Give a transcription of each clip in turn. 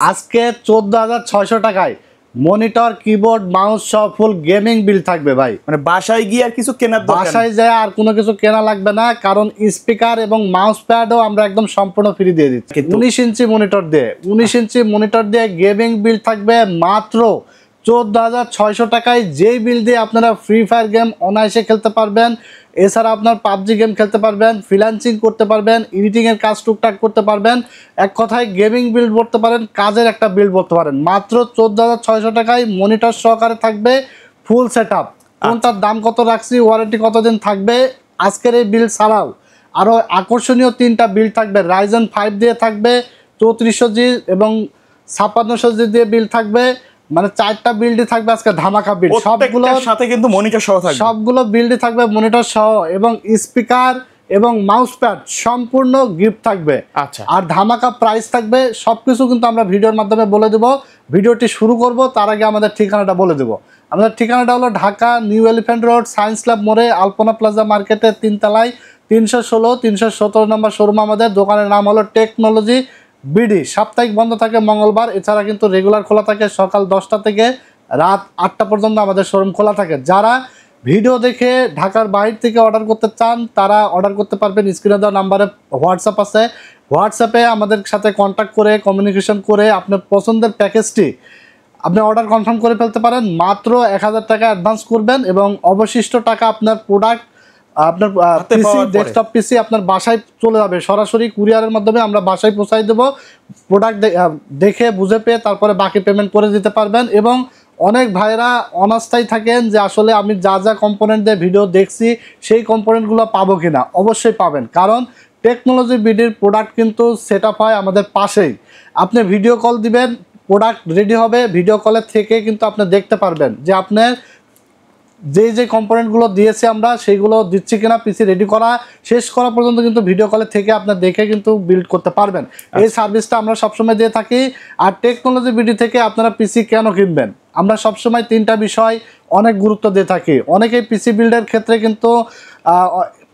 আজকে 14,600 টাকায় monitor keyboard mouse সহ ফুল গেমিং বিল থাকবে ভাই। মানে বাসায় গিয়ে আর কিছু কেনার দরকার নেই, বাসায় যায় আর কোনো কিছু কেনা লাগবে না, কারণ স্পিকার এবং মাউস প্যাডও আমরা একদম সম্পূর্ণ ফ্রি দিয়ে দিচ্ছি। 19 ইঞ্চি মনিটর দিয়ে 19 ইঞ্চি মনিটর দিয়ে গেমিং বিল থাকবে মাত্র 14,600 টাকায়। যেই বিল দিয়ে আপনারা ফ্রি ফায়ার গেম অনায়াসে খেলতে পারবেন, এছাড়া আপনার পাবজি গেম খেলতে পারবেন, ফ্রিল্যান্সিং করতে পারবেন, এডিটিংয়ের কাজ টুকটাক করতে পারবেন, এক কথায় গেমিং বিল্ড করতে পারেন, কাজের একটা বিল্ড করতে পারেন। মাত্র 14,600 টাকায় মনিটর সহকারে থাকবে ফুল সেট আপ। কোনটার দাম কত রাখছি, ওয়ারেন্টি কতদিন থাকবে, আজকের এই বিল ছাড়াও আরও আকর্ষণীয় 3টা বিল থাকবে। রাইজেন 5 দিয়ে থাকবে 3400G এবং 5600G দিয়ে বিল থাকবে, মানে 4টা বিল্ডই থাকবে আজকে ধামাকা বিল। সবগুলোর সাথে কিন্তু মনিটর সহ থাকবে, সবগুলো বিল্ডই থাকবে মনিটর সহ এবং স্পিকার এবং মাউস প্যাড সম্পূর্ণ গিফট থাকবে। আচ্ছা, আর ধামাকা প্রাইস থাকবে। সবকিছু কিন্তু আমরা ভিডিওর মাধ্যমে বলে দেব। ভিডিওটি শুরু করব তার আগে আমাদের ঠিকানাটা বলে দেব। আমাদের ঠিকানাটা হলো Dhaka new elephant road, science club মোড়ে, আলপনা প্লাজা মার্কেটের 3 তলায় 316-317 নম্বর শোরুম। আমাদের দোকানের নাম হলো টেকনোলজি বিডি। সাপ্তাহিক বন্ধ থাকে মঙ্গলবার, এছাড়া কিন্তু রেগুলার খোলা থাকে সকাল 10টা থেকে রাত 8টা পর্যন্ত আমাদের শোরুম খোলা থাকে। যারা ভিডিও দেখে ঢাকার বাইরে থেকে অর্ডার করতে চান তারা অর্ডার করতে পারবেন। স্ক্রিনে দেওয়া নাম্বারে হোয়াটসঅ্যাপ আছে, হোয়াটসঅ্যাপে আমাদের সাথে কন্ট্যাক্ট করে কমিউনিকেশন করে আপনার পছন্দের প্যাকেজটি আপনি অর্ডার কনফার্ম করে ফেলতে পারেন। মাত্র 1000 টাকা অ্যাডভান্স করবেন এবং অবশিষ্ট টাকা আপনার প্রোডাক্ট, আপনার পিসি, ডেস্কটপ পিসি আপনার বাসায় চলে যাবে। সরাসরি কুরিয়ারের মাধ্যমে আমরা বাসায় পৌঁছাই দেবো। প্রোডাক্ট দেখে বুঝে পেয়ে তারপরে বাকি পেমেন্ট করে দিতে পারবেন। এবং অনেক ভাইরা অনাস্থায় থাকেন যে আসলে আমি যা যা কম্পোনেন্ট দিয়ে ভিডিও দেখছি সেই কম্পোনেন্টগুলো পাবো কিনা। অবশ্যই পাবেন, কারণ টেকনোলজি বিডির প্রোডাক্ট কিন্তু সেট আপ হয় আমাদের পাশেই। আপনি ভিডিও কল দিবেন, প্রোডাক্ট রেডি হবে, ভিডিও কলের থেকে কিন্তু আপনি দেখতে পারবেন যে আপনার যে কম্পোনেন্টগুলো দিয়েছি আমরা সেইগুলো দিচ্ছি কিনা। পিসি রেডি করা শেষ করা পর্যন্ত কিন্তু ভিডিও কলে থেকে আপনার দেখে কিন্তু বিল্ড করতে পারবেন। এই সার্ভিসটা আমরা সবসময় দিয়ে থাকি। আর টেকনোলজি বিডি থেকে আপনারা পিসি কেন কিনবেন, আমরা সবসময় 3টা বিষয় অনেক গুরুত্ব দিয়ে থাকি। অনেকেই পিসি বিল্ডের ক্ষেত্রে কিন্তু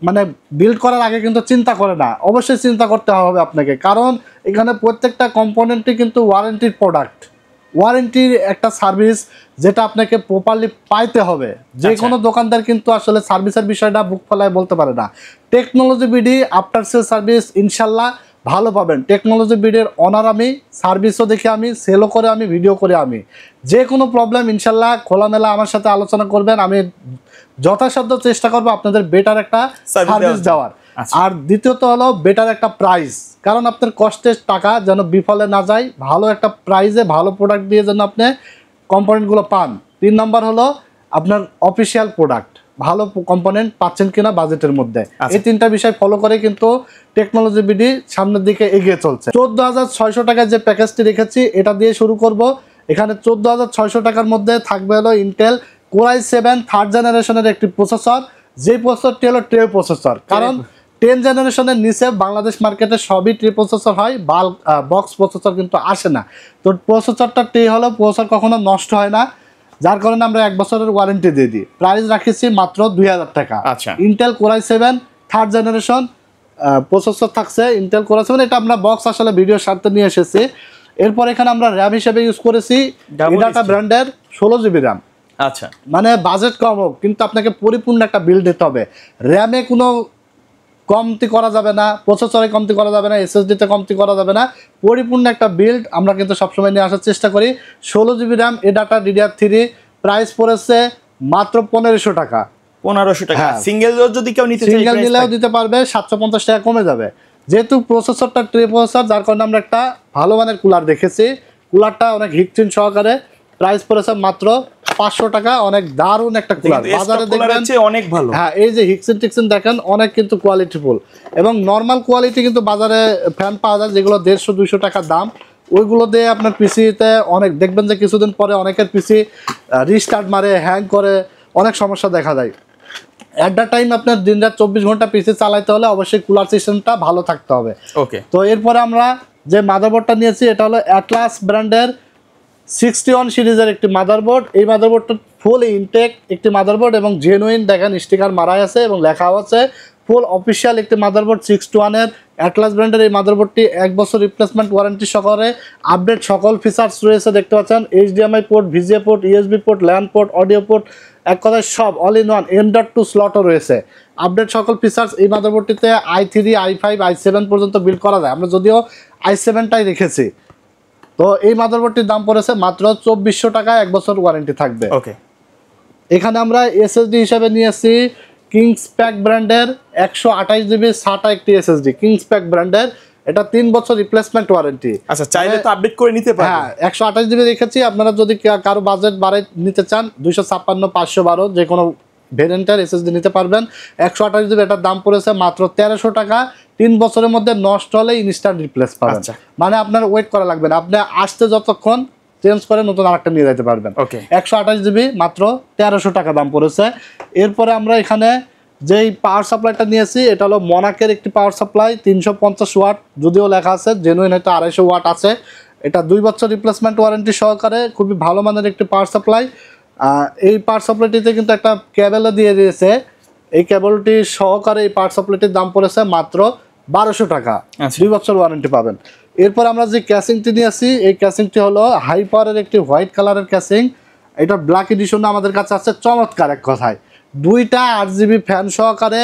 মানে বিল্ড করার আগে কিন্তু চিন্তা করে না। অবশ্যই চিন্তা করতে হবে আপনাকে, কারণ এখানে প্রত্যেকটা কম্পোনেন্টই কিন্তু ওয়ারেন্টির প্রোডাক্ট, ওয়ারেন্টির একটা সার্ভিস যেটা আপনাকে প্রপারলি পাইতে হবে। যে কোনো দোকানদার কিন্তু আসলে সার্ভিসের বিষয়টা বুক ফেলায় বলতে পারে না। Technology BD after sale service ইনশাল্লাহ ভালো পাবেন। টেকনোলজি বিডির অনার আমি, সার্ভিসও দেখে আমি, সেলও করে আমি, ভিডিও করে আমি। যে কোনো প্রবলেম ইনশাল্লাহ খোলামেলা আমার সাথে আলোচনা করবেন, আমি যথাসাধ্য চেষ্টা করবো আপনাদের বেটার একটা সার্ভিস দেওয়ার। আর দ্বিতীয়ত হলো বেটার একটা প্রাইস, কারণ আপনার কষ্টের টাকা যেন বিফলে না যায়, ভালো একটা প্রাইসে ভালো প্রোডাক্ট দিয়ে যেন আপনি কম্পোনেন্টগুলো পান। 3 নম্বর হলো আপনার অফিসিয়াল প্রোডাক্ট, ভালো কম্পোনেন্ট পাচ্ছেন কিনা বাজেটের মধ্যে। এই 3টা বিষয় ফলো করে কিন্তু টেকনোলজি বিডি সামনের দিকে এগিয়ে চলছে। 14,600 টাকার যে প্যাকেজটি রেখেছি এটা দিয়ে শুরু করব। এখানে 14,600 টাকার মধ্যে থাকবে হলো ইন্টেল Core i7 থার্ড জেনারেশনের একটি প্রসেসর। যে প্রসেসরটি হলো ট্রে প্রসেসর, কারণ 10 জেনারেশনের নিচে বাংলাদেশ মার্কেটে সবই ট্রে প্রসেসর হয়, বক্স প্রসেসর কিন্তু আসে না। তো প্রসেসরটা ট্রে হলো, প্রসেসর কখনো নষ্ট হয় না, যার কারণে আমরা 1 বছরের ওয়ারেন্টি দিয়ে দিই। প্রাইস রাখেছি মাত্র 2000 টাকা। আচ্ছা, Intel Core i7 third generation processor থাকছে। ইন্টেল Core i7 এটা আমরা বক্স আসলে ভিডিওর সাথে নিয়ে এসেছি। এরপর এখানে আমরা র্যাম হিসেবে ইউজ করেছি এডাটা ব্র্যান্ডের 16GB র্যাম। আচ্ছা, মানে বাজেট কম হোক কিন্তু আপনাকে পরিপূর্ণ একটা বিল্ড দিতে হবে। র্যামে কোনো কমতি করা যাবে না, প্রসেসরে কমতি করা যাবে না, এসএসডিতে কমতি করা যাবে না, পরিপূর্ণ একটা বিল্ড আমরা কিন্তু সবসময় নিয়ে আসার চেষ্টা করি। 16GB RAM ADATA DDR3, price পড়েছে মাত্র 1500 টাকা। 1500 টাকা সিঙ্গেল যদি কেউ নিতে চায়, সিঙ্গেল নিলেও দিতে পারবে, 750 টাকা কমে যাবে। যেহেতু প্রসেসরটা ট্রে প্রসেসর, যার কারণে আমরা একটা ভালো মানের কুলার দেখেছি। কুলারটা অনেক হিটচিন সহকারে, প্রাইস পড়েছে মাত্র 500 টাকা। অনেক দারুণ একটা কুলার, বাজারে দেখবেন অনেক ভালো। হ্যাঁ, এই যে হিকসিন টিকসিন দেখেন অনেক কিন্তু কোয়ালিটিফুল এবং নর্মাল কোয়ালিটি কিন্তু বাজারে ফ্যান পাওয়া যায় যেগুলো 150-200 টাকা দাম। ওইগুলো দিয়ে আপনার পিসিতে অনেক দেখবেন যে কিছুদিন পরে অনেকের পিসি রিস্টার্ট মারে, হ্যাং করে, অনেক সমস্যা দেখা যায়। অ্যাট দ্য টাইম আপনার দিনরাত 24 ঘন্টা পিসি চালাইতে হলে অবশ্যই কুলার সিস্টেমটা ভালো থাকতে হবে। ওকে, তো এরপরে আমরা যে মাদারবোর্ডটা নিয়েছি এটা হলো অ্যাটলাস ব্র্যান্ডের 61 সিরিজের একটি মাদারবোর্ড। এই মাদারবোর্ডটা ফুল ইনটেক একটি মাদারবোর্ড এবং জেনুইন দেখেন স্টিকার মারাই আছে এবং লেখাও আছে ফুল অফিসিয়াল একটি মাদারবোর্ড 621 এর অ্যাটলাস ব্র্যান্ডের এই মাদারবোর্ডটি 1 বছর রিপ্লেসমেন্ট ওয়ারেন্টি সহকারে আপডেট সকল ফিচার্স রয়েছে দেখতে পাচ্ছেন। HDMI port, VGA port, USB port, LAN port, audio port, এক কথায় সব অল ইন ওয়ান। M.2 স্লটও রয়েছে। আপডেট সকল ফিচার্স এই মাদারবোর্ডটিতে i3, i5, i7 পর্যন্ত বিল্ড করা যায়। আমরা যদিও i7টাই রেখেছি। তো এই মাদারবোর্ডটির দাম পড়েছে মাত্র 2400 টাকায়, 1 বছর ওয়ারেন্টি থাকবে। ওকে, এখানে আমরা SSD হিসাবে নিয়েছি কিংসপ্যাক ব্র্যান্ডের 128 GB SATA একটি SSD, কিংসপ্যাক ব্র্যান্ডের, এটা 3 বছর রিপ্লেসমেন্ট ওয়ারেন্টি। আচ্ছা, চাইলে তো আপডেট করে নিতে পারেন। হ্যাঁ, 128 GB রেখেছি। আপনারা যদি কারো বাজেট বাড়াই নিতে চান 256, 512 যে কোনো ভেরিয়েন্টের SSD নিতে পারবেন। 128 GB, এটার দাম পড়েছে মাত্র 1300 টাকা। 3 বছরের মধ্যে নষ্ট হলে ইনস্ট্যান্ট রিপ্লেস পাবেন। মানে আপনার ওয়েট করা লাগবে না, আপনি আসতে যতক্ষণ চেঞ্জ করে নতুন আরেকটা নিয়ে যেতে পারবেন। 128 GB মাত্র 1300 টাকা দাম পড়েছে। এরপরে আমরা এখানে যেই পাওয়ার সাপ্লাইটা নিয়েছি এটা হলো মনাকের একটি পাওয়ার সাপ্লাই 350 ওয়াট, যদিও লেখা আছে জেনুইন, এটা 250 ওয়াট আছে। এটা 2 বছর রিপ্লেসমেন্ট ওয়ারেন্টি সহকারে খুবই ভালো মানের একটি পাওয়ার সাপ্লাই। এই পাওয়ার সাপ্লাইটিতে কিন্তু একটা কেবলও দিয়ে দিয়েছে। এই কেবলটি সহকারে এই পাওয়ার সাপ্লাইটির দাম পড়েছে মাত্র 1200 টাকা, 2 বছর ওয়ারেন্টি পাবেন। এরপর আমরা যে ক্যাসিংটি নিয়েছি এই ক্যাসিংটি হলো হাই পাওয়ারের একটি হোয়াইট কালারের ক্যাসিং। এটা ব্ল্যাক এডিশন আমাদের কাছে আছে, চমৎকার এক কথায়। 2টা 8 GB ফ্যান সহকারে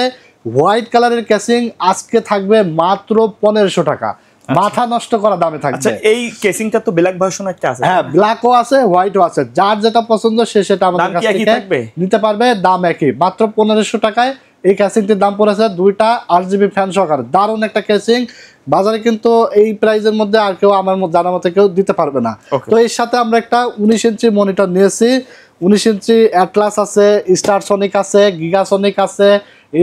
হোয়াইট কালারের ক্যাসিং আজকে থাকবে মাত্র 1500 টাকা, মাথা নষ্ট করা দামে থাকবে। আচ্ছা, এই কেসিংটা তো ব্ল্যাক ভার্সন একটা আছে। হ্যাঁ, ব্ল্যাকও আছে, হোয়াইটও আছে, যার যেটা পছন্দ সে সেটা আমাদের কাছ থেকে নিতে পারবে। দাম একই, মাত্র 1500 টাকায় এই ক্যাসিংটির দাম পড়েছে। 2টা 8 GB ফ্যান সহকারে দারুণ একটা ক্যাসিং। বাজারে কিন্তু এই প্রাইজের মধ্যে আর কেউ আমার জানার মতে কেউ দিতে পারবে না। তো এর সাথে আমরা একটা 19 ইঞ্চি মনিটর নিয়েছি। 19 ইঞ্চি অ্যাটলাস আছে, স্টারসনিক আছে, গিগাসনিক আছে,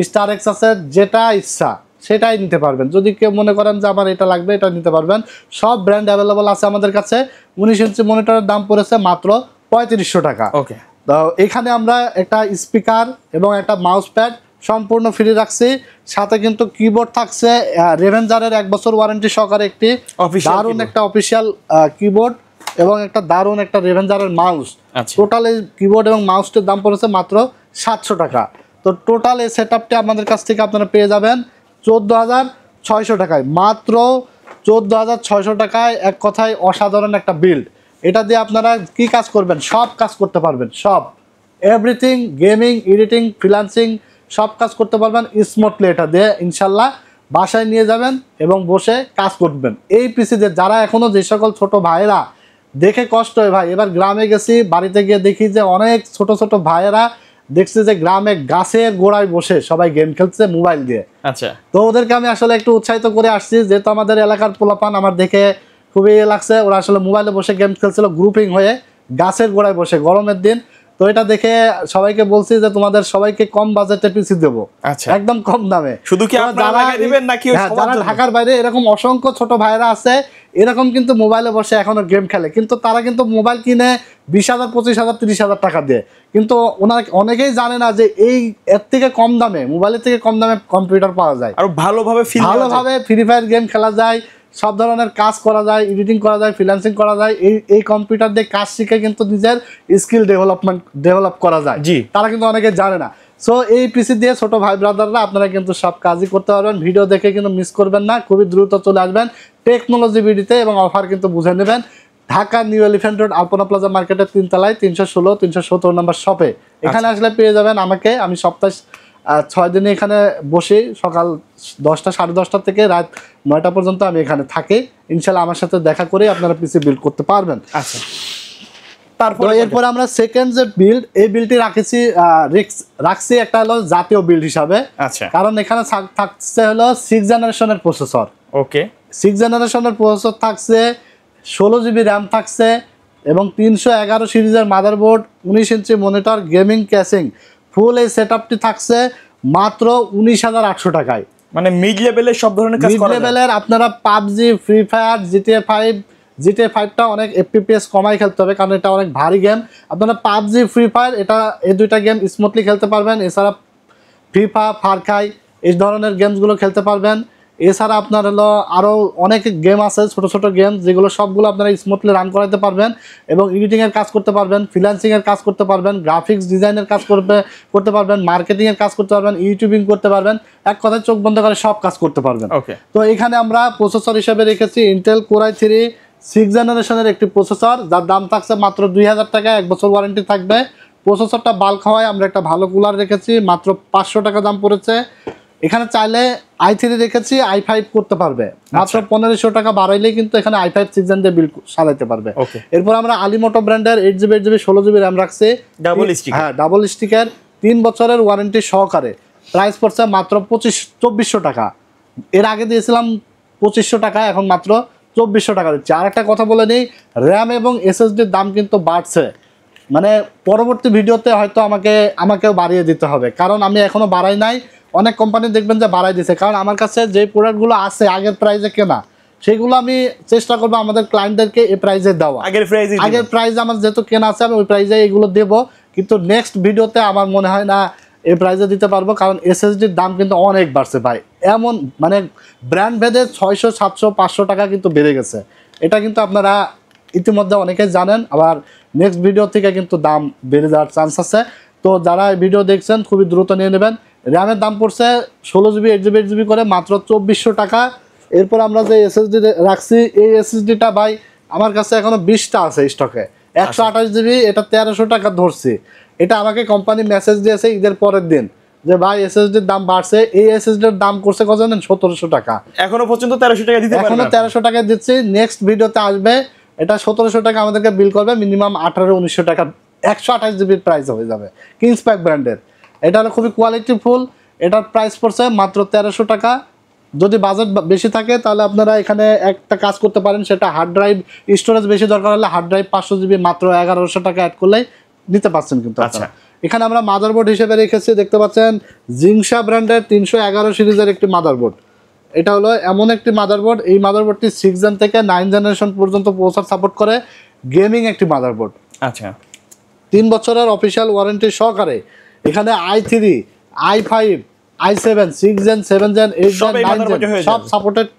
স্টার এক্স আছে, যেটা ইচ্ছা সেটাই নিতে পারবেন। যদি কেউ মনে করেন যে আমার এটা লাগবে, এটা নিতে পারবেন। সব ব্র্যান্ড অ্যাভেলেবল আছে আমাদের কাছে। 19 ইঞ্চি মনিটরের দাম পড়েছে মাত্র 3500 টাকা। ওকে, তো এখানে আমরা একটা স্পিকার এবং একটা মাউস প্যাড সম্পূর্ণ ফ্রি রাখছি। সাথে কিন্তু কিবোর্ড থাকছে রেভেঞ্জারের 1 বছর ওয়ারেন্টি সহকারে একটি দারুণ একটা অফিসিয়াল কিবোর্ড এবং একটা দারুণ একটা রেভেঞ্জারের মাউস। টোটাল এই কিবোর্ড এবং মাউসটির দাম পড়েছে মাত্র 700 টাকা। তো টোটাল এই সেটআপটি আমাদের কাছ থেকে আপনারা পেয়ে যাবেন 14,600 টাকায়, মাত্র 14,600 টাকায়। এক কথায় অসাধারণ একটা বিল্ড। এটা দিয়ে আপনারা কি কাজ করবেন, সব কাজ করতে পারবেন, সব এভরিথিং, গেমিং, এডিটিং, ফ্রিল্যান্সিং সব কাজ করতে পারবেন স্মুথলি। এটা দিয়ে ইনশাল্লাহ বাসায় নিয়ে যাবেন এবং বসে কাজ করবেন। এই পিসিতে যারা এখনো যে সকল ছোট ভাইয়েরা দেখে কষ্ট হয়, ভাই এবার গ্রামে গেছি, বাড়িতে গিয়ে দেখি যে অনেক ছোট ছোট ভাইয়েরা দেখছি যে গ্রামে গাছের গোড়ায় বসে সবাই গেম খেলছে মোবাইল দিয়ে। আচ্ছা, তো ওদেরকে আমি আসলে একটু উৎসাহিত করে আসছি, যেহেতু আমাদের এলাকার পোলাপান আমার দেখে খুবই লাগছে। ওরা আসলে মোবাইলে বসে গেম খেলছিল গ্রুপিং হয়ে গাছের গোড়ায় বসে, গরমের দিন। তো এটা দেখে সবাইকে বলছি যে তোমাদের সবাইকে কম বাজেটে পিসি দেবো, একদম কম দামে। শুধু কি আপনারা লাগিয়ে দিবেন নাকি যারা ঢাকার বাইরে এরকম অসংখ্য ছোট ভাইরা আছে, এরকম কিন্তু মোবাইলে বসে এখনো গেম খেলে, কিন্তু তারা কিন্তু মোবাইল কিনে 20,000, 25,000, 30,000 টাকা দিয়ে। কিন্তু ওনারা অনেকেই জানে না যে এই এর থেকে কম দামে, মোবাইলের থেকে কম দামে কম্পিউটার পাওয়া যায়, আর ভালোভাবে ফ্রি ফায়ার গেম খেলা যায়, সব ধরনের কাজ করা যায়, এডিটিং করা যায়, ফ্রিল্যান্সিং করা যায়। এই কম্পিউটার দিয়ে কাজ শিখে কিন্তু নিজের স্কিল ডেভেলপ করা যায়। তারা কিন্তু অনেকে জানে না। সো এই পিসি দিয়ে ছোট ভাই ব্রাদাররা আপনারা কিন্তু সব কাজই করতে পারবেন। ভিডিও দেখে কিন্তু মিস করবেন না, খুবই দ্রুত চলে আসবেন টেকনোলজি ভিডিওতে এবং অফার কিন্তু বুঝে নেবেন। ঢাকা নিউ এলিফ্যান্ট রোড আলপনা প্লাজা মার্কেটের 3 তলায় 316, 317 নম্বর শপে। এখানে আসলে পেয়ে যাবেন আমাকে। আমি সপ্তাহে 6 দিনে এখানে বসি, সকাল 10টা, 10:30 থেকে রাত 9টা পর্যন্ত আমি এখানে থাকি। ইনশাল্লাহ আমার সাথে দেখা করে আপনারা পিসি বিল্ড করতে পারবেন। আচ্ছা, তারপরে এরপরে আমরা সেকেন্ড যে বিল্ড, এই বিল্ডটি রাখছি একটা হলো জাতীয় বিল্ড হিসাবে। কারণ এখানে থাকছে হলো 6 জেনারেশনের প্রসেসর। ওকে, 6 জেনারেশনের প্রসেসর থাকছে, 16 GB র্যাম থাকছে এবং 311 সিরিজের motherboard, 19 inch monitor, gaming casing, ফুল এই সেটআপটি থাকছে মাত্র 19,800 টাকায়। মানে মিড লেভেলের সব ধরনের কাজ করা যায়। মিড লেভেলের আপনারা পাবজি, ফ্রি ফায়ার, GTA 5টা অনেক FPS কমাই খেলতে হবে, কারণ এটা অনেক ভারী গেম। আপনারা পাবজি, ফ্রি ফায়ার এই 2টা গেম স্মুথলি খেলতে পারবেন। এছাড়া ফিফা, ফার ক্রাই এই ধরনের গেমসগুলো খেলতে পারবেন। এছাড়া আপনার হলো আরও অনেক গেম আছে, ছোট ছোট গেম, যেগুলো সবগুলো আপনারা স্মুথলি রান করাতে পারবেন এবং এডিটিংয়ের কাজ করতে পারবেন, ফ্রিল্যান্সিংয়ের কাজ করতে পারবেন, গ্রাফিক্স ডিজাইনের কাজ করতে পারবেন, মার্কেটিংয়ের কাজ করতে পারবেন, ইউটিউবিং করতে পারবেন, এক কথায় চোখ বন্ধ করে সব কাজ করতে পারবেন। ওকে, তো এখানে আমরা প্রসেসর হিসেবে রেখেছি ইন্টেল কোর i3 6 জেনারেশনের একটি প্রসেসর, যার দাম থাকছে মাত্র 2000 টাকা, 1 বছর ওয়ারেন্টি থাকবে। প্রসেসরটা বাল্ক হওয়ায় আমরা একটা ভালো কুলার রেখেছি, মাত্র 500 টাকা দাম পড়েছে। এখানে চাইলে i3 রেখেছি, i5 করতে পারবে, মাত্র 1500 টাকা বাড়াইলেই কিন্তু এখানে i5 6 জেন দিয়ে বিল চালাতে পারবে। এরপর আমরা আলিমোটো ব্র্যান্ডের 8GB 8GB 16GB র্যাম রাখছি, ডাবল স্টিকের 3 বছরের ওয়ারেন্টি সহকারে। প্রাইস পড়ছে মাত্র 2400 টাকা। এর আগে দিয়েছিলাম 2500 টাকা, এখন মাত্র 2400 টাকা দিচ্ছি। আর একটা কথা বলে নিই, র্যাম এবং এসএসডির দাম কিন্তু বাড়ছে, মানে পরবর্তী ভিডিওতে হয়তো আমাকেও বাড়িয়ে দিতে হবে, কারণ আমি এখনো বাড়াই নাই। অনেক কোম্পানি দেখবেন যে বাড়াই দিছে, কারণ আমার কাছে যে প্রোডাক্টগুলো আছে আগের প্রাইসে কেনা, সেগুলো আমি চেষ্টা করবো আমাদের ক্লায়েন্টদেরকে এই প্রাইসে দেওয়া। আগের প্রাইস আমার যেহেতু কেনা আছে, আমি ওই প্রাইসে এগুলো দেবো, কিন্তু নেক্সট ভিডিওতে আমার মনে হয় না এই প্রাইসে দিতে পারবো, কারণ এসএসডির দাম কিন্তু অনেক বাড়ছে ভাই। এমন মানে ব্র্যান্ড ভেদে 600 700 500 টাকা কিন্তু বেড়ে গেছে, এটা কিন্তু আপনারা ইতিমধ্যে অনেকেই জানেন। আবার নেক্সট ভিডিও থেকে কিন্তু দাম বেড়ে যাওয়ার চান্স আছে। তো যারা ভিডিও দেখছেন খুবই দ্রুত নিয়ে নেবেন। র্যামের দাম পড়ছে 16GB 8GB 8GB করে মাত্র 2400 টাকা। এরপর আমরা যে এসএসডি রাখছি, এই এসএসডিটা ভাই আমার কাছে এখনো 20টা আছে স্টকে, 128GB, এটা 1300 টাকা ধরছি। এটা আমাকে কোম্পানি মেসেজ দিয়েছে ঈদের পরের দিন যে ভাই এসএসডির দাম বাড়ছে। এই এসএসডির দাম করছে কত জানেন? 1700 টাকা। এখনো পর্যন্ত 1300 টাকা দিতে পারবেন, এখনো 1300 টাকা দিচ্ছি। নেক্সট ভিডিওতে আসবে এটা 1700 টাকা আমাদেরকে বিল করবে, মিনিমাম 1800-1900 টাকা 128GB প্রাইস হয়ে যাবে, কিংসপ্যাক ব্র্যান্ডের। এটা হলো খুবই কোয়ালিটিফুল, এটার প্রাইস পড়ছে মাত্র 1300 টাকা। যদি বাজেট বেশি থাকে তাহলে আপনারা এখানে একটা কাজ করতে পারেন, সেটা হার্ড ড্রাইভ স্টোরেজ বেশি দরকার হলে হার্ড ড্রাইভ 500GB মাত্র 1100 টাকা অ্যাড করলেই নিতে পারছেন কিন্তু। আচ্ছা, এখানে আমরা মাদারবোর্ড হিসেবে রেখেছি, দেখতে পাচ্ছেন জিংসা ব্র্যান্ডের 311 সিরিজের একটি মাদারবোর্ড। এটা হলো এমন একটি মাদারবোর্ড, এই মাদারবোর্ডটি 6 জেন থেকে 9 জেনারেশন পর্যন্ত প্রসেসর সাপোর্ট করে, গেমিং একটি মাদারবোর্ড। আচ্ছা, 3 বছরের অফিসিয়াল ওয়ারেন্টি সহকারে। এখানে i3, i5, i7, 6 gen, 7 gen, 8 gen, 9 gen সব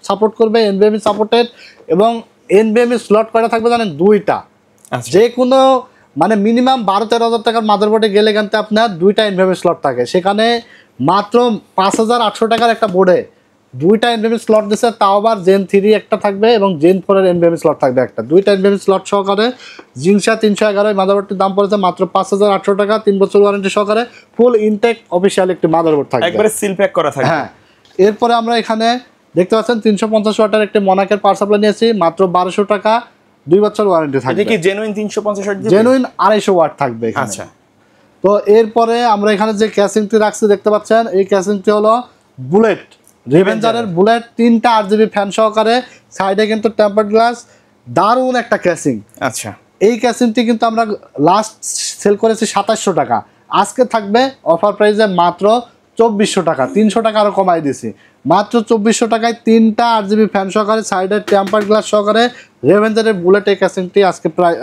সাপোর্ট করবে, এনভিএমই সাপোর্টেড। এবং এনভিএমই স্লট কয়টা থাকবে জানেন? 2টা। যে কোনো মানে মিনিমাম 12-13 হাজার টাকার মাদারবোর্ডে গেলে কিন্তু আপনার 2টা এনভিএমই স্লট থাকে, সেখানে মাত্র 5800 টাকার একটা বোর্ডে 2টা এনভিএমই স্লট দিচ্ছে, তাও আবার জেন 3 একটা থাকবে এবং জেন 4 এর এনভিএমই স্লট থাকবে একটা। 2টা এনভিএমই স্লট সহকারে জিংসা 311 মাদারবোর্ডটির দাম পড়েছে মাত্র 5800 টাকা, 3 বছর ওয়ারেন্টি সহকারে, ফুল ইনটেক অফিসিয়াল একটি মাদারবোর্ড থাকবে, একবারে সিল প্যাক করা থাকবে। হ্যাঁ, এরপরে আমরা এখানে দেখতে পাচ্ছেন 350 ওয়াটের একটি মনাকের পাওয়ার সাপ্লাই নিয়েছি, মাত্র 1200 টাকা, 2 বছর ওয়ারেন্টি থাকবে। এটা কি জেনুইন 350 ওয়াট? জেনুইন 250 ওয়াট থাকবে এখানে। আচ্ছা, তো এরপরে আমরা এখানে যে ক্যাসিংটি রাখছি দেখতে পাচ্ছেন, এই ক্যাসিংটি হলো বুলেট, রিভেঞ্জারের বুলেট, 3টা 8GB ফ্যান সহকারে, সাইডে কিন্তু টেম্পারড গ্লাস, দারুণ একটা ক্যাসিং। আচ্ছা, এই ক্যাসিংটি কিন্তু আমরা লাস্ট সেল করেছি 2700 টাকা, আজকে থাকবে অফার প্রাইসে মাত্র 2400 টাকা, 300 টাকা আরও কমাই দিছি। মাত্র 2400 টাকায় 3টা 8GB ফ্যান সহকারে, সাইডে টেম্পারড গ্লাস সহকারে রেভেঞ্জারের বুলেট এই ক্যাসিংটি আজকে প্রায়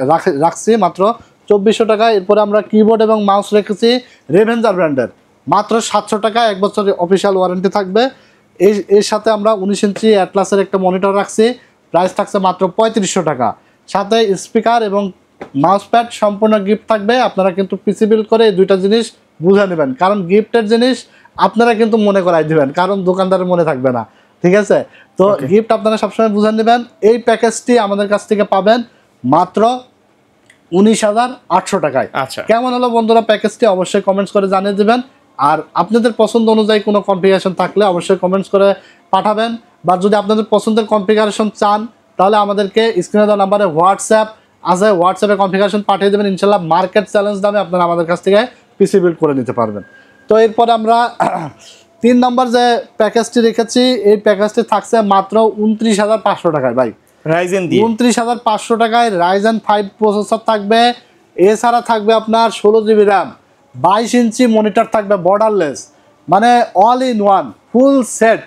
রাখছি মাত্র 2400 টাকা। এরপরে আমরা কিবোর্ড এবং মাউস রেখেছি রেভেঞ্জার ব্র্যান্ডের, মাত্র 700 টাকা, 1 বছর অফিসিয়াল ওয়ারেন্টি থাকবে। এর সাথে আমরা 19 ইঞ্চি অ্যাটলাসের একটা মনিটর রাখছি, প্রাইস থাকছে মাত্র 3500 টাকা। সাথে স্পিকার এবং মাউস প্যাড সম্পূর্ণ গিফট থাকবে। আপনারা কিন্তু পিসি বিল্ড করে এই 2টা জিনিস বুঝে নেবেন, কারণ গিফটের জিনিস আপনারা কিন্তু মনে করাই দিবেন, কারণ দোকানদারের মনে থাকবে না, ঠিক আছে? তো গিফট আপনারা সবসময় বুঝে নেবেন। এই প্যাকেজটি আমাদের কাছ থেকে পাবেন মাত্র 19,800 টাকায়। আচ্ছা, কেমন হলো বন্ধুরা প্যাকেজটি? অবশ্যই কমেন্টস করে জানিয়ে দেবেন। আর আপনাদের পছন্দ অনুযায়ী কোনো কনফিগারেশন থাকলে অবশ্যই কমেন্টস করে পাঠাবেন, বা যদি আপনাদের পছন্দের কনফিগারেশন চান তাহলে আমাদেরকে স্ক্রিনে দেওয়া নাম্বারে হোয়াটসঅ্যাপ আছে, হোয়াটসঅ্যাপে কনফিগারেশন পাঠিয়ে দেবেন, ইনশাল্লাহ মার্কেট চ্যালেঞ্জ দামে আপনারা আমাদের কাছ থেকে পিসি বিল্ড করে নিতে পারবেন। তো এরপরে আমরা 3 নম্বর যে প্যাকেজটি রেখেছি, এই প্যাকেজটি থাকছে মাত্র 29,500 টাকায় ভাই, রাইজেন দিয়ে 29,500 টাকায় রাইজেন 5 প্রসেসর থাকবে। এছাড়া থাকবে আপনার 16GB র্যাম, 22 ইঞ্চি মনিটর থাকবে বর্ডারলেস, মানে all in one full set,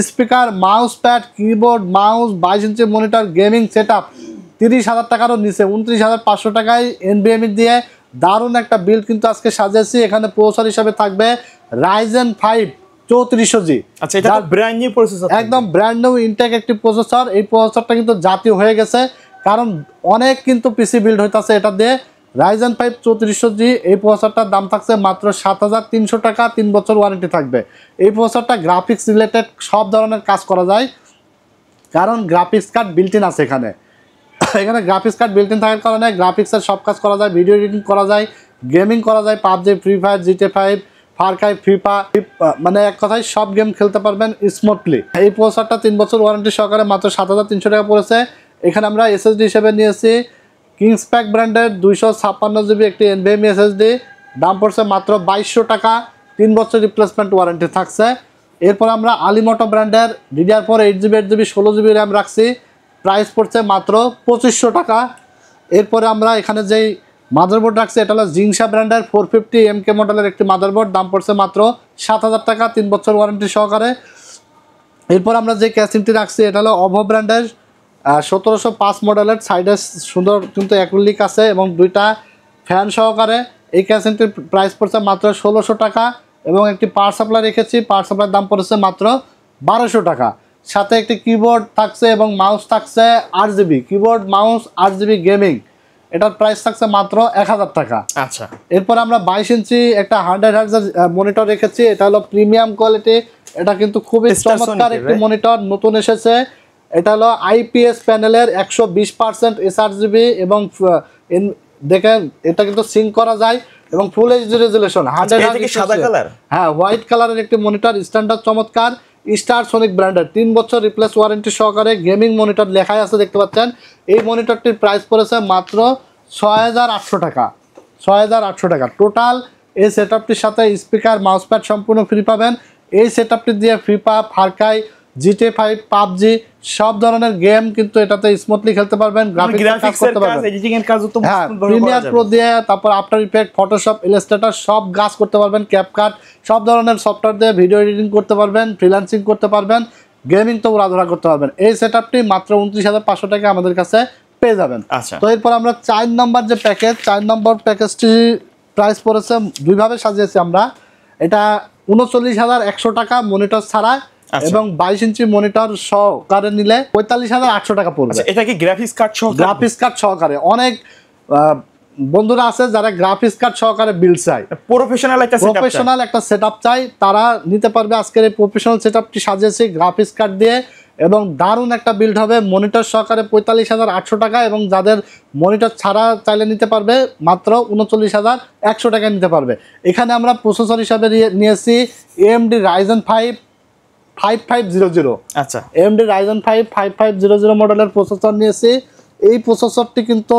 speaker, mouse pad, keyboard, mouse, 22 inch monitor, gaming set up, 30,000 টাকারও নিচে 29,500 টাকায় এনভিএমই দিয়ে দারুণ একটা বিল্ড কিন্তু আজকে সাজিয়েছি। এখানে প্রসেসর হিসাবে থাকবে রাইজেন 5 3400G। আচ্ছা, এটা তো ব্র্যান্ড নিউ প্রসেসর, একদম ব্র্যান্ড নিউ ইনটেক একটি প্রসেসর। এই প্রসেসরটা কিন্তু জাতীয় হয়ে গেছে, কারণ অনেক কিন্তু পিসি বিল্ড হইতাছে এটা দিয়ে। Ryzen 5 3400G এই প্রসেসরটার দাম থাকছে মাত্র 7300 টাকা, 3 বছর ওয়ারেন্টি থাকবে। এই প্রসেসরটা গ্রাফিক্স রিলেটেড সব ধরনের কাজ করা যায়, কারণ গ্রাফিক্স কার্ড বিল্ট ইন আছে এখানে। এখানে গ্রাফিক্স কার্ড বিল্ট ইন থাকার কারণে গ্রাফিক্সের সব কাজ করা যায়, ভিডিও এডিটিং করা যায়, গেমিং করা যায়, PUBG, free fire, GTA 5, Far Cry, FIFA, মানে এক কথায় সব গেম খেলতে পারবেন স্মুথলি। এই প্রসেসরটা 3 বছর ওয়ারেন্টি সহকারে মাত্র 7300 টাকা পড়েছে। এখানে আমরা এসএসডি হিসেবে নিয়েছি কিংসপ্যাক ব্র্যান্ডের 256GB একটি NVMe SSD, দাম পড়ছে মাত্র 2200 টাকা, 3 বছর রিপ্লেসমেন্ট ওয়ারেন্টি থাকছে। এরপর আমরা আলিমোটো ব্র্যান্ডের DDR4 8GB 8GB 16GB RAM রাখছি, প্রাইস পড়ছে মাত্র 2500 টাকা। এরপরে আমরা এখানে যেই মাদারবোর্ড রাখছি এটা হলো জিংসা ব্র্যান্ডের 450MK মডেলের একটি মাদারবোর্ড, দাম পড়ছে মাত্র 7000 টাকা, 3 বছর ওয়ারেন্টি সহকারে। এরপর আমরা যে ক্যাসিনটি রাখছি এটা হলো অভো ব্র্যান্ডের 1705 মডেলের, সাইডে সুন্দর কিন্তু অ্যাক্রিলিক আছে এবং দুইটা ফ্যান সহকারে। এই ক্যাসিনটির প্রাইস পড়ছে মাত্র 1600 টাকা এবং একটি পাওয়ার সাপ্লাই রেখেছি, পাওয়ার সাপ্লাইয়ের দাম পড়েছে মাত্র 1200 টাকা। সাথে একটি কিবোর্ড থাকছে এবং মাউস থাকছে 8GB, keyboard mouse 8GB gaming, এটার প্রাইস থাকছে মাত্র 1000 টাকা। আচ্ছা, এরপর আমরা 22 ইঞ্চি একটা 100 হার্টজের মনিটর রেখেছি, এটা হলো প্রিমিয়াম কোয়ালিটি, এটা কিন্তু খুবই চমৎকার একটি মনিটর, নতুন এসেছে। এটা হলো IPS প্যানেলের 120% sRGB এবং দেখেন এটা কিন্তু সিঙ্ক করা যায় এবং ফুল এইচডি রেজুলেশন 100 হার্টজ। সাদা কালার, হ্যাঁ, হোয়াইট কালারের একটি মনিটর, স্ট্যান্ডার্ড চমৎকার, স্টার সোনিক ব্র্যান্ডের, 3 বছর রিপ্লেস ওয়ারেন্টি সহকারে গেমিং মনিটর লেখাই আছে দেখতে পাচ্ছেন। এই মনিটরটির প্রাইস পড়েছে মাত্র 6800 টাকা, 6800 টাকা। টোটাল এই সেটআপটির সাথে স্পিকার, মাউসপ্যাড সম্পূর্ণ ফ্রি পাবেন। এই সেটআপটি দিয়ে FIFA, Far Cry, GTA 5, PUBG সব ধরনের গেম কিন্তু এটাতে স্মুথলি খেলতে পারবেন, গ্রাফিক্স কাজ করতে পারবেন, এডিটিং এর কাজও তো হ্যাঁ, প্রিমিয়ার প্রো দিয়ে, তারপর আফটার ইফেক্ট, ফটোশপ, ইলাস্ট্রেটর সব কাজ করতে পারবেন, ক্যাপকাট সব ধরনের সফটওয়্যার দিয়ে ভিডিও এডিটিং করতে পারবেন, ফ্রিল্যান্সিং করতে পারবেন, গেমিং তো উড়াধুরা করতে পারবেন। এই সেটআপটি মাত্র 29500 টাকা আমাদের কাছে পেয়ে যাবেন। আচ্ছা, তো এরপর আমরা 4 নম্বর যে প্যাকেজ, 4 নম্বর প্যাকেজটি প্রাইস পড়েছে, দুইভাবে সাজিয়েছি আমরা। এটা 39100 টাকা মনিটর ছাড়া এবং 22 ইঞ্চি মনিটর সহকারে নিলে 45800 টাকা পড়বে। এটা কি গ্রাফিক্স কার্ড সহ? গ্রাফিক্স কার্ড সহকারে। অনেক বন্ধুরা আছে যারা গ্রাফিক্স কার্ড সহকারে বিল্ড চায়, প্রফেশনাল একটা সেটআপ চাই, তারা নিতে পারবে। আজকের এই প্রফেশনাল সেটআপটি সাজিয়েছি গ্রাফিক্স কার্ড দিয়ে এবং দারুণ একটা বিল্ড হবে, মনিটর সহকারে 45800 টাকা, এবং যাদের মনিটর ছাড়া চাইলে নিতে পারবে মাত্র 39100 টাকা নিতে পারবে। এখানে আমরা প্রসেসর হিসাবে নিয়েছি AMD Ryzen 5 5500। আচ্ছা, AMD Ryzen 5 5500 মডেলের প্রসেসর নিয়েছি। এই প্রসেসরটি কিন্তু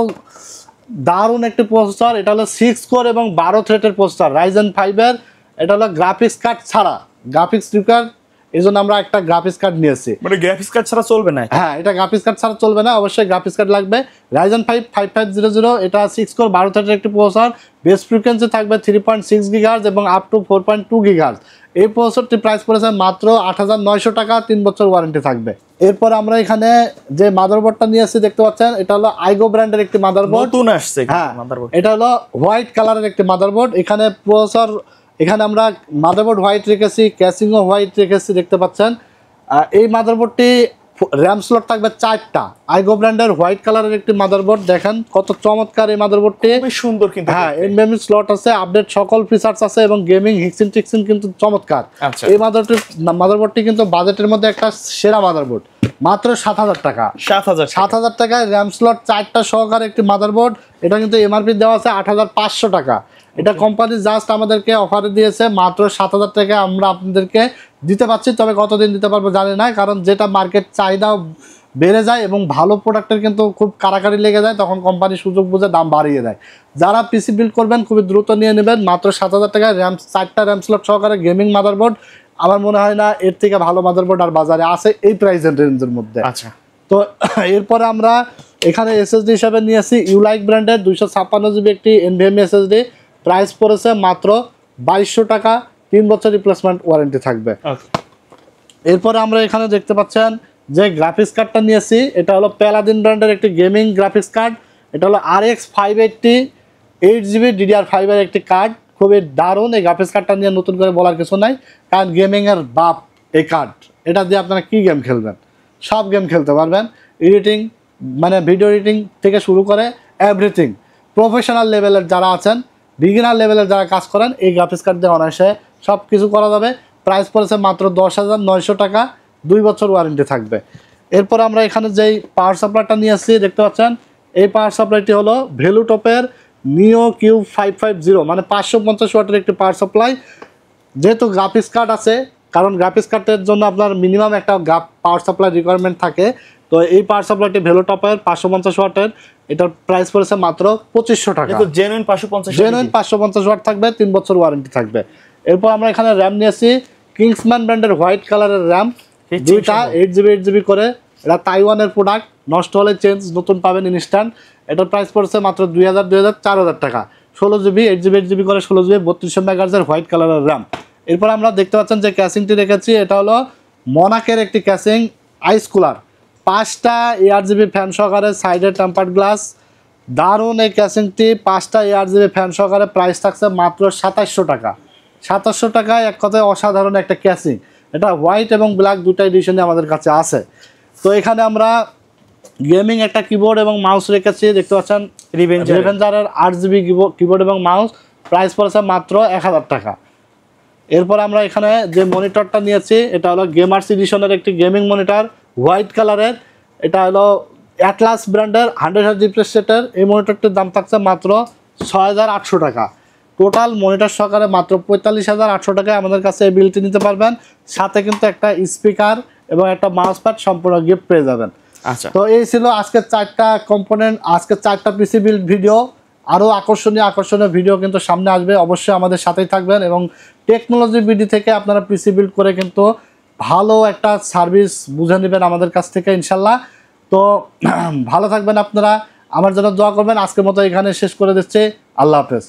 দারুণ একটি প্রসেসর, এটা হলো 6 কোর এবং 12 থ্রেডের প্রসেসর Ryzen 5 এর। এটা হলো গ্রাফিক্স কার্ড ছাড়া, গ্রাফিক্স রিকার্ড, এই জন্য আমরা একটা গ্রাফিক্স কার্ড নিয়েছি। মানে গ্রাফিক্স কার্ড ছাড়া চলবে না? হ্যাঁ, এটা গ্রাফিক্স কার্ড ছাড়া চলবে না, অবশ্যই গ্রাফিক্স কার্ড লাগবে। Ryzen 5 5500, এটা 6 কোর 12 থ্রেডের একটি প্রসেসর, বেস ফ্রিকোয়েন্সি থাকবে 3.6 GHz এবং আপ টু 4.2 GHz। এই প্রসেসরটির প্রাইস পড়েছে মাত্র 8900 টাকা, 3 বছর ওয়ারেন্টি থাকবে। এরপর আমরা এখানে যে মাদারবোর্ডটা নিয়েছি দেখতে পাচ্ছেন, এটা হলো আইগো ব্র্যান্ডের একটি মাদারবোর্ড, নতুন আসছে। হ্যাঁ, এটা হলো হোয়াইট কালারের একটি মাদারবোর্ড। এখানে প্রসেসর, এখানে আমরা মাদারবোর্ড হোয়াইট রেখেছি, ক্যাসিংও হোয়াইট রেখেছি দেখতে পাচ্ছেন। এই মাদারবোর্ডটি র্যাম স্লট থাকবে 4টা। আইগো ব্র্যান্ডের হোয়াইট কালারের একটি মাদারবোর্ড, দেখেন কত চমৎকার এই মাদারবোর্ডটি, খুবই সুন্দর কিন্তু। হ্যাঁ, NVMe স্লট আছে, আপডেট সকল ফিচার্স আছে এবং গেমিং হিক্সিন টিক্সিন কিন্তু চমৎকার। আচ্ছা, এই মাদারবোর্ডটি কিন্তু বাজেটের মধ্যে একটা সেরা মাদারবোর্ড, মাত্র 7000 টাকা। 7000 টাকায় র্যাম স্লট 4টা সহকারে একটি মাদারবোর্ড। এটা কিন্তু MRP দেওয়া আছে 8500 টাকা। এটা কোম্পানি জাস্ট আমাদেরকে অফারে দিয়েছে মাত্র 7000 টাকা, আমরা আপনাদেরকে দিতে পারছি। তবে কতদিন দিতে পারবো জানি না, কারণ যেটা মার্কেট চাহিদা বেড়ে যায় এবং ভালো প্রোডাক্টের কিন্তু খুব কারাকারি লেগে যায়, তখন কোম্পানি সুযোগ বুঝে দাম বাড়িয়ে দেয়। যারা পিসি বিল্ড করবেন খুবই দ্রুত নিয়ে নেবেন, মাত্র 7000 টাকায় 4টা র্যাম স্লট সহকারে গেমিং মাদারবোর্ড। আমার মনে হয় না এর থেকে ভালো মাদারবোর্ড আর বাজারে আছে এই প্রাইস রেঞ্জের মধ্যে। আচ্ছা, তো এরপরে আমরা এখানে SSD হিসাবে নিয়েছি ইউলাইক ব্র্যান্ডের 256GB একটি NVMe SSD, প্রাইস পড়েছে মাত্র 2200 টাকা, 3 বছর রিপ্লেসমেন্ট ওয়ারেন্টি থাকবে। এরপরে আমরা এখানে দেখতে পাচ্ছেন যে গ্রাফিক্স কার্ডটা নিয়েছি, এটা হলো প্যালাদিন ব্র্যান্ডের একটি গেমিং গ্রাফিক্স কার্ড। এটা হলো RX 580 8GB DDR5 এর একটি কার্ড, খুবই দারুণ। এই গ্রাফিক্স কার্ডটা নিয়ে নতুন করে বলার কিছু নাই, কারণ গেমিংয়ের বাপ এই কার্ড। এটা দিয়ে আপনারা কী গেম খেলবেন, সব গেম খেলতে পারবেন। এডিটিং মানে ভিডিও এডিটিং থেকে শুরু করে এভরিথিং, প্রফেশনাল লেভেলের যারা আছেন, বিগিনার লেভেলের যারা কাজ করেন, এই গ্রাফিক্স কার্ড দিয়ে অনায়াসে সব কিছু করা যাবে। প্রাইস পড়েছে মাত্র 10,900 টাকা, 2 বছর ওয়ারেন্টি থাকবে। এরপর আমরা এখানে যেই পাওয়ার সাপ্লাইটা নিয়ে আসছি দেখতে পাচ্ছেন, এই পাওয়ার সাপ্লাইটি হলো ভ্যালুটপের নিও কিউ 550, মানে 550 ওয়াটের একটি পাওয়ার সাপ্লাই। যেহেতু গ্রাফিক্স কার্ড আছে, কারণ গ্রাফিক্স কার্ডের জন্য আপনার মিনিমাম একটা পাওয়ার সাপ্লাই রিকোয়ারমেন্ট থাকে, তো এই পাওয়ার সাপ্লাইটি ভ্যালুটপের 550 ওয়াটের, এটার প্রাইস পড়েছে মাত্র 2500 টাকা। এটা তো জেনুইন 550, জেনুইন 550 ওয়াট থাকবে, 3 বছর ওয়ারেন্টি থাকবে। এরপর আমরা এখানে র্যাম নিয়েছি কিংসম্যান ব্র্যান্ডের হোয়াইট কালারের র্যাম, দুইটা 8GB করে। এটা তাইওয়ানের প্রোডাক্ট, নষ্ট হলে চেঞ্জ, নতুন পাবেন ইনস্ট্যান্ট। এটার প্রাইস পড়ছে মাত্র 4,000 টাকা। 16GB 8GB করে 16GB 3200 মেগাহার্জের হোয়াইট কালারের র্যাম। এরপর আমরা দেখতে পাচ্ছেন যে ক্যাসিংটি রেখেছি, এটা হলো মনাকের একটি ক্যাসিং আইস কুলার, 5টা ARGB ফ্যান সহকারে, সাইডে টেম্পার্ড গ্লাস। দারুণ এই ক্যাসিংটি, 5টা ARGB ফ্যান সহকারে, প্রাইস থাকছে মাত্র 2700 টাকা। 2700 টাকায় এক কথায় অসাধারণ একটা ক্যাসিং। এটা হোয়াইট এবং ব্ল্যাক দুটো এডিশনে আমাদের কাছে আছে। তো এখানে আমরা গেমিং একটা কিবোর্ড এবং মাউস রেখেছি, দেখতে পাচ্ছেন রিভেঞ্জারের 8GB কিবোর্ড এবং মাউস, প্রাইস পড়েছে মাত্র 1000 টাকা। এরপর আমরা এখানে যে মনিটরটা নিয়েছি, এটা হলো গেমার্স এডিশনের একটি গেমিং মনিটর, হোয়াইট কালারের। এটা হলো অ্যাটলাস ব্র্যান্ডের 100Hz রিফ্রেশ রেটের। এই মনিটরটির দাম থাকছে মাত্র 6,800 টাকা। টোটাল মনিটর সহকারে মাত্র 45,800 টাকায় আমাদের কাছে এই বিলটি নিতে পারবেন। সাথে কিন্তু একটা স্পিকার এবং একটা মাউস প্যাড সম্পূর্ণ গিফট পেয়ে যাবেন। আচ্ছা, তো এই ছিল আজকের 4টা কম্পোনেন্ট, আজকের 4টা পিসি বিল্ড ভিডিও। আরও আকর্ষণীয় ভিডিও কিন্তু সামনে আসবে, অবশ্যই আমাদের সাথেই থাকবেন। এবং টেকনোলজি বিডি থেকে আপনারা পিসি বিল্ড করে কিন্তু ভালো একটা সার্ভিস বুঝে নেবেন আমাদের কাছ থেকে ইনশাল্লাহ। তো ভালো থাকবেন আপনারা, আমার জন্য দোয়া করবেন। আজকের মতো এখানে শেষ করে দিচ্ছি, আল্লাহ হাফেজ।